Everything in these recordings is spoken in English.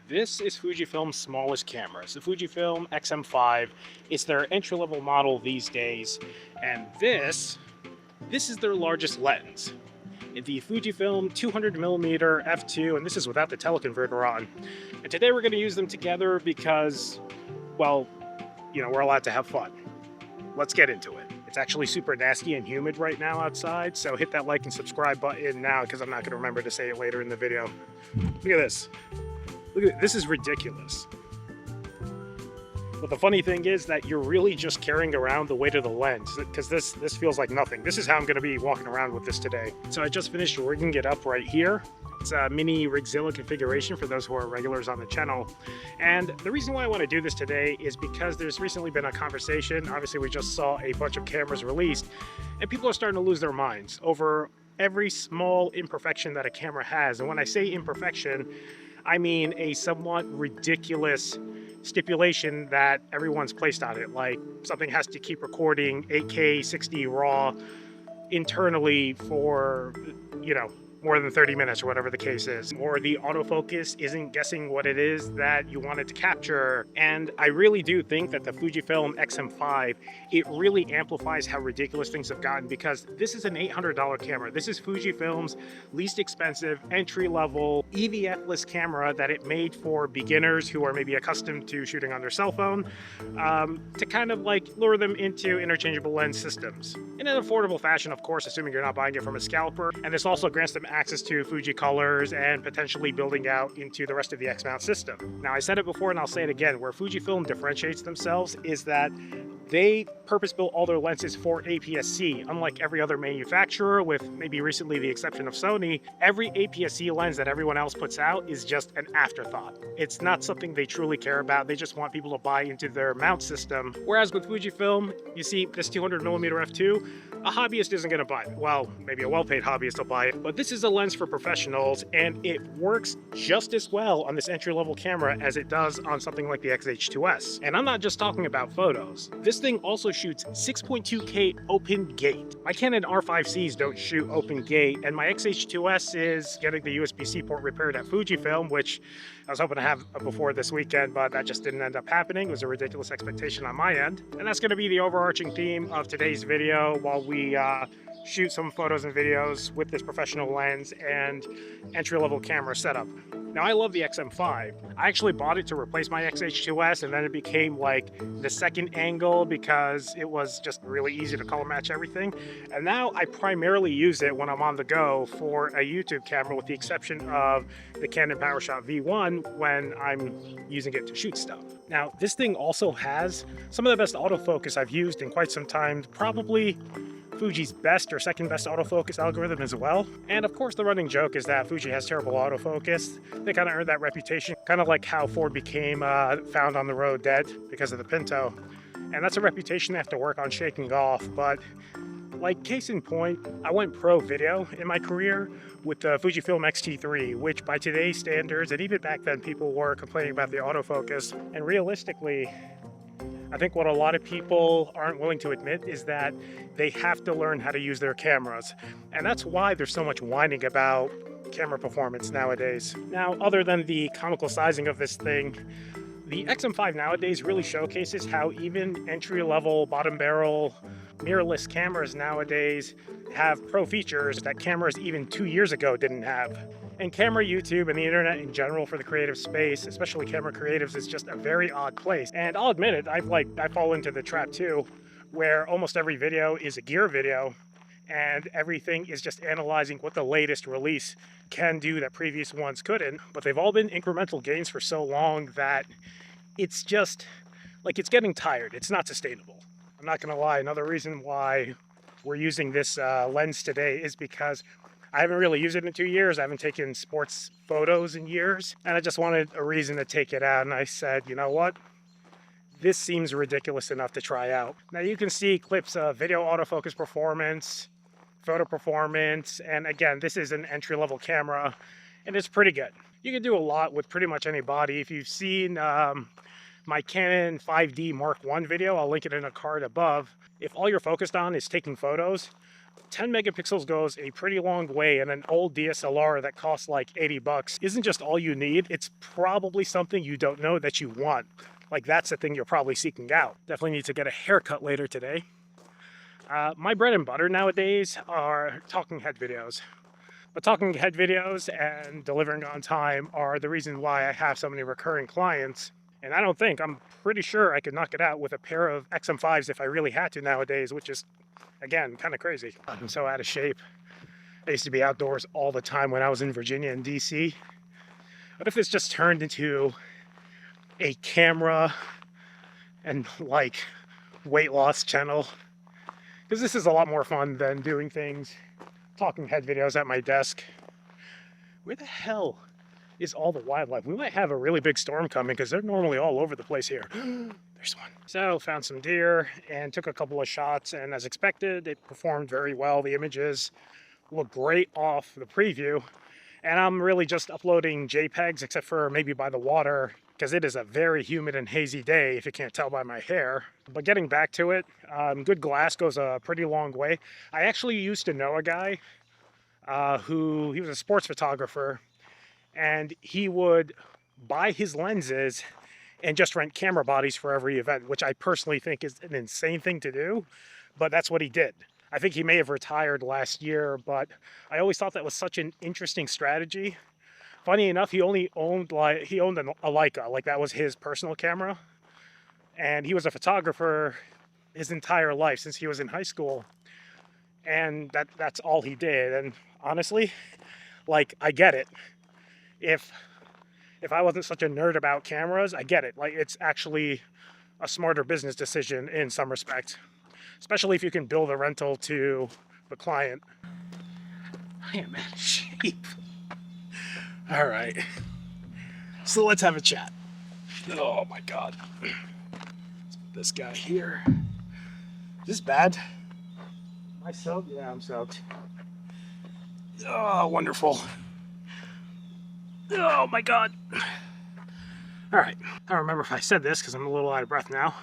This is Fujifilm's smallest camera. It's the Fujifilm X-M5. It's their entry-level model these days, and this is their largest lens. The Fujifilm 200mm f2, and this is without the teleconverter on. And today we're going to use them together because, well, we're allowed to have fun. Let's get into it. It's actually super nasty and humid right now outside, so hit that like and subscribe button now because I'm not going to remember to say it later in the video. Look at this. Look at it. This is ridiculous. But the funny thing is that you're really just carrying around the weight of the lens, because this feels like nothing. This is how I'm going to be walking around with this today. So I just finished rigging it up right here. It's a mini Rigzilla configuration for those who are regulars on the channel. And the reason why I want to do this today is because there's recently been a conversation. Obviously, we just saw a bunch of cameras released, and people are starting to lose their minds over every small imperfection that a camera has. And when I say imperfection, I mean a somewhat ridiculous stipulation that everyone's placed on it, like something has to keep recording 8K 60 RAW internally for, more than 30 minutes or whatever the case is, or the autofocus isn't guessing what it is that you wanted to capture. And I really do think that the Fujifilm X-M5, it really amplifies how ridiculous things have gotten, because this is an $800 camera. This is Fujifilm's least expensive entry-level EVF-less camera that it made for beginners who are maybe accustomed to shooting on their cell phone, to kind of like lure them into interchangeable lens systems in an affordable fashion, of course, assuming you're not buying it from a scalper. And this also grants them access to Fuji colors and potentially building out into the rest of the X-mount system. Now, I said it before and I'll say it again, where Fujifilm differentiates themselves is that they purpose-built all their lenses for APS-C. Unlike every other manufacturer, with maybe recently the exception of Sony, every APS-C lens that everyone else puts out is just an afterthought. It's not something they truly care about. They just want people to buy into their mount system. Whereas with Fujifilm, you see this 200mm f2, a hobbyist isn't going to buy it. Well, maybe a well-paid hobbyist will buy it, but this is a lens for professionals, and it works just as well on this entry-level camera as it does on something like the XH2S. And I'm not just talking about photos. This thing also shoots 6.2K open gate. My Canon R5Cs don't shoot open gate, and my XH2S is getting the USB-C port repaired at Fujifilm, which I was hoping to have before this weekend, but that just didn't end up happening. It was a ridiculous expectation on my end. And that's going to be the overarching theme of today's video while we shoot some photos and videos with this professional lens and entry-level camera setup. Now, I love the X-M5. I actually bought it to replace my XH2S, and then it became like the second angle because it was just really easy to color match everything. And now I primarily use it when I'm on the go for a YouTube camera, with the exception of the Canon PowerShot V1 when I'm using it to shoot stuff. Now, this thing also has some of the best autofocus I've used in quite some time, probably Fuji's best or second best autofocus algorithm as well. And of course, the running joke is that Fuji has terrible autofocus. They kind of earned that reputation, kind of like how Ford became found on the road dead because of the Pinto. And that's a reputation they have to work on shaking off. But like case in point, I went pro video in my career with the Fujifilm X-T3, which by today's standards, and even back then, people were complaining about the autofocus. And realistically, I think what a lot of people aren't willing to admit is that they have to learn how to use their cameras. And that's why there's so much whining about camera performance nowadays. Now, other than the comical sizing of this thing, the X-M5 nowadays really showcases how even entry-level, bottom-barrel, mirrorless cameras nowadays have pro features that cameras even 2 years ago didn't have. And camera YouTube and the internet in general for the creative space, especially camera creatives, is just a very odd place. And I'll admit it, I fall into the trap too, where almost every video is a gear video and everything is just analyzing what the latest release can do that previous ones couldn't. But they've all been incremental gains for so long that it's just like, it's getting tired. It's not sustainable. I'm not gonna lie, another reason why we're using this lens today is because I haven't really used it in 2 years. I haven't taken sports photos in years, and I just wanted a reason to take it out. And I said, you know what? This seems ridiculous enough to try out. Now you can see clips of video autofocus performance, photo performance, and again, this is an entry-level camera, and it's pretty good. You can do a lot with pretty much any body. If you've seen my Canon 5D Mark I video, I'll link it in a card above. If all you're focused on is taking photos, 10 megapixels goes a pretty long way, and an old DSLR that costs like 80 bucks isn't just all you need. It's probably something you don't know that you want. Like, that's the thing you're probably seeking out. Definitely need to get a haircut later today. My bread and butter nowadays are talking head videos. But talking head videos and delivering on time are the reason why I have so many recurring clients. And I'm pretty sure I could knock it out with a pair of XM5s if I really had to nowadays, which is, again, kind of crazy. I'm so out of shape. I used to be outdoors all the time when I was in Virginia and DC. What if this just turned into a camera and like weight loss channel? Because this is a lot more fun than doing talking head videos at my desk. Where the hell is all the wildlife? We might have a really big storm coming because they're normally all over the place here. There's one. So found some deer and took a couple of shots, and as expected, it performed very well. The images look great off the preview, and I'm really just uploading JPEGs, except for maybe by the water, because it is a very humid and hazy day, if you can't tell by my hair. But getting back to it, good glass goes a pretty long way. I actually used to know a guy he was a sports photographer, and he would buy his lenses and just rent camera bodies for every event, which I personally think is an insane thing to do, but that's what he did. I think he may have retired last year, but I always thought that was such an interesting strategy. Funny enough, he only owned a Leica, like that was his personal camera. And he was a photographer his entire life since he was in high school. And that's all he did. And honestly, like, I get it. If I wasn't such a nerd about cameras, I get it. Like, it's actually a smarter business decision in some respect, especially if you can bill the rental to the client. I am out of shape. All right, so let's have a chat. Oh my God. Let's put this guy here. Is this bad? Am I soaked? Yeah, I'm soaked. Oh, wonderful. Oh my God. All right, I don't remember if I said this because I'm a little out of breath now,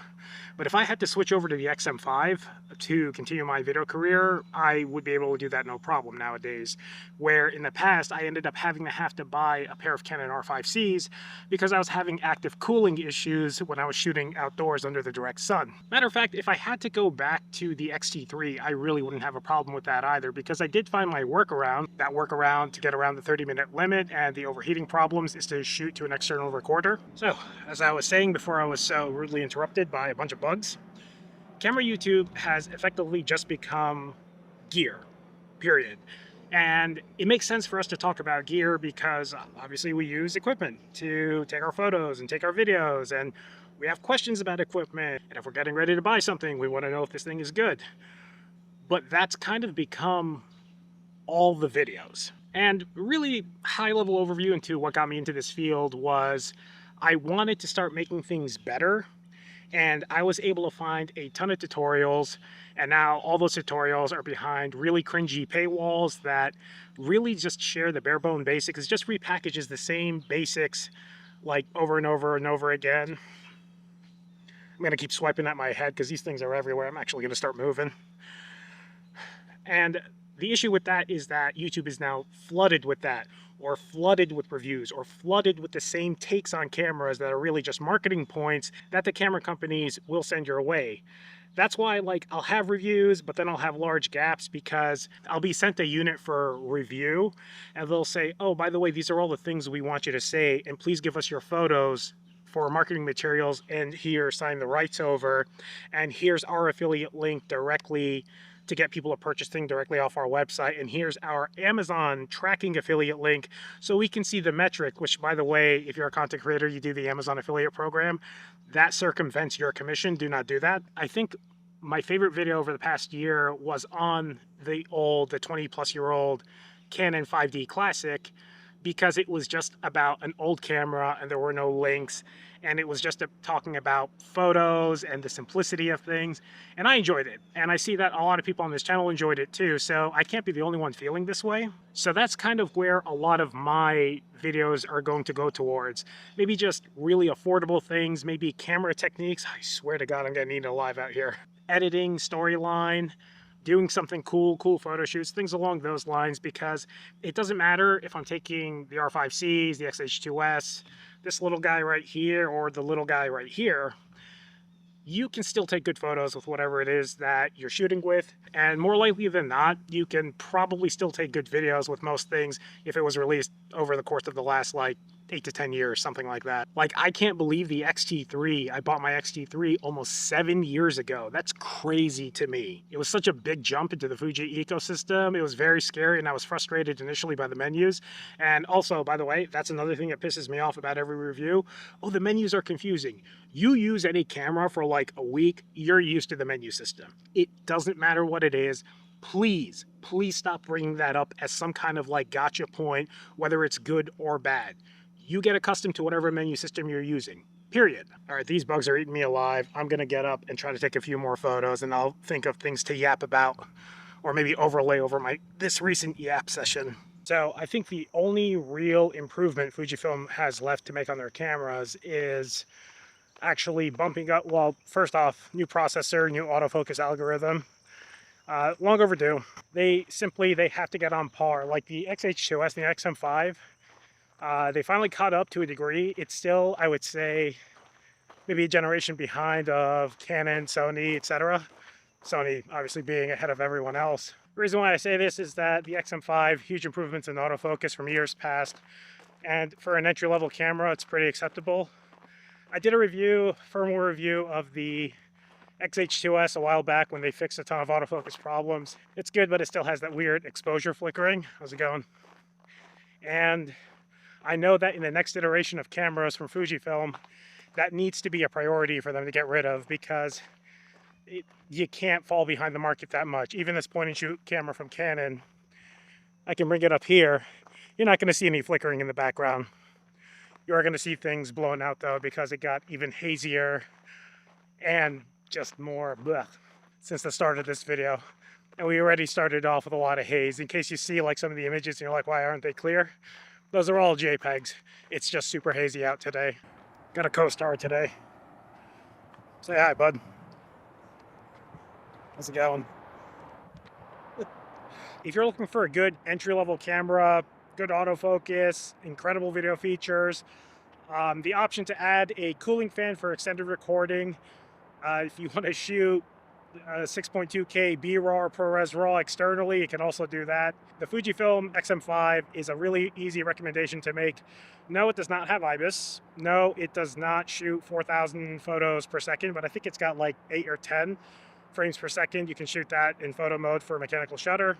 but if I had to switch over to the XM5 to continue my video career, I would be able to do that no problem nowadays. Where in the past, I ended up having to buy a pair of Canon R5Cs because I was having active cooling issues when I was shooting outdoors under the direct sun. Matter of fact, if I had to go back to the X-T3, I really wouldn't have a problem with that either, because I did find my workaround. That workaround to get around the 30-minute limit and the overheating problems is to shoot to an external recorder. So, as I was saying before I was so rudely interrupted by a bunch of bugs, camera YouTube has effectively just become gear, period. And it makes sense for us to talk about gear because obviously we use equipment to take our photos and take our videos, and we have questions about equipment. And if we're getting ready to buy something, we want to know if this thing is good. But that's kind of become all the videos. And really high-level overview into what got me into this field was I wanted to start making things better. And I was able to find a ton of tutorials, and now all those tutorials are behind really cringy paywalls that really just share the bare bone basics. It just repackages the same basics like over and over and over again. I'm gonna keep swiping at my head because these things are everywhere. I'm actually gonna start moving. And the issue with that is that YouTube is now flooded with that, or flooded with reviews, or flooded with the same takes on cameras that are really just marketing points that the camera companies will send your way. That's why, like, I'll have reviews, but then I'll have large gaps because I'll be sent a unit for review, and they'll say, oh, by the way, these are all the things we want you to say, and please give us your photos for marketing materials, and here, sign the rights over, and here's our affiliate link directly to get people to purchase things directly off our website, and here's our Amazon tracking affiliate link so we can see the metric, which, by the way, if you're a content creator, you do the Amazon affiliate program, that circumvents your commission. Do not do that. I think my favorite video over the past year was on the 20-plus-year-old Canon 5D Classic, because it was just about an old camera and there were no links, and it was just talking about photos and the simplicity of things, and I enjoyed it, and I see that a lot of people on this channel enjoyed it too, so I can't be the only one feeling this way. So that's kind of where a lot of my videos are going to go towards. Maybe just really affordable things, maybe camera techniques. I swear to God, I'm getting eaten alive out here. Editing, storyline, doing something cool photo shoots, things along those lines, because it doesn't matter if I'm taking the R5Cs, the XH2S, this little guy right here, or the little guy right here. You can still take good photos with whatever it is that you're shooting with, and more likely than not, you can probably still take good videos with most things if it was released over the course of the last like 8 to 10 years, something like that. Like, I can't believe the XT3, I bought my XT3 almost 7 years ago. That's crazy to me. It was such a big jump into the Fuji ecosystem. It was very scary, and I was frustrated initially by the menus. And also, by the way, that's another thing that pisses me off about every review. Oh, the menus are confusing. You use any camera for like a week, you're used to the menu system. It doesn't matter what it is. Please stop bringing that up as some kind of like gotcha point, whether it's good or bad. You get accustomed to whatever menu system you're using, period. All right, these bugs are eating me alive. I'm gonna get up and try to take a few more photos, and I'll think of things to yap about, or maybe overlay over this recent yap session. So I think the only real improvement Fujifilm has left to make on their cameras is actually bumping up, well, first off, new processor, new autofocus algorithm. Long overdue. They have to get on par. Like the XH2S and the XM5, they finally caught up to a degree. It's still, I would say, maybe a generation behind of Canon, Sony, etc. Sony obviously being ahead of everyone else. The reason why I say this is that the XM5, huge improvements in autofocus from years past, and for an entry-level camera, it's pretty acceptable. I did a firmware review of the XH2S a while back when they fixed a ton of autofocus problems. It's good, but it still has that weird exposure flickering. How's it going? And I know that in the next iteration of cameras from Fujifilm, that needs to be a priority for them to get rid of, because you can't fall behind the market that much. Even this point and shoot camera from Canon, I can bring it up here. You're not going to see any flickering in the background. You are going to see things blown out though, because it got even hazier and just more blech since the start of this video. And we already started off with a lot of haze. In case you see like some of the images and you're like, why aren't they clear? Those are all JPEGs. It's just super hazy out today. Got a co-star today. Say hi, bud. How's it going? If you're looking for a good entry-level camera, good autofocus, incredible video features, the option to add a cooling fan for extended recording, if you want to shoot 6.2K B-RAW or ProRes RAW externally, you can also do that. The Fujifilm XM5 is a really easy recommendation to make. No, it does not have IBIS. No, it does not shoot 4,000 photos per second, but I think it's got like 8 or 10 frames per second. You can shoot that in photo mode for mechanical shutter.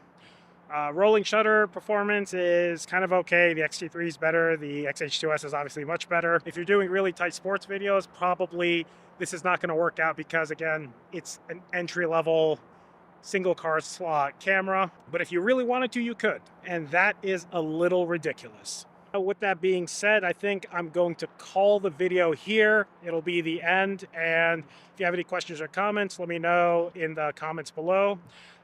Rolling shutter performance is kind of okay. The X-T3 is better. The XH2S is obviously much better. If you're doing really tight sports videos, probably this is not going to work out, because again, it's an entry-level single car slot camera. But if you really wanted to, you could. And that is a little ridiculous. With that being said, I think I'm going to call the video here. It'll be the end. And if you have any questions or comments, let me know in the comments below.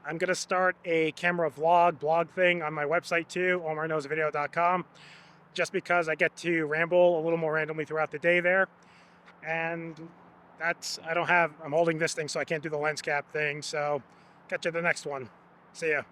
I'm going to start a camera blog thing on my website too, omarknowsvideo.com, just because I get to ramble a little more randomly throughout the day there. And I'm holding this thing, so I can't do the lens cap thing. So catch you the next one. See ya.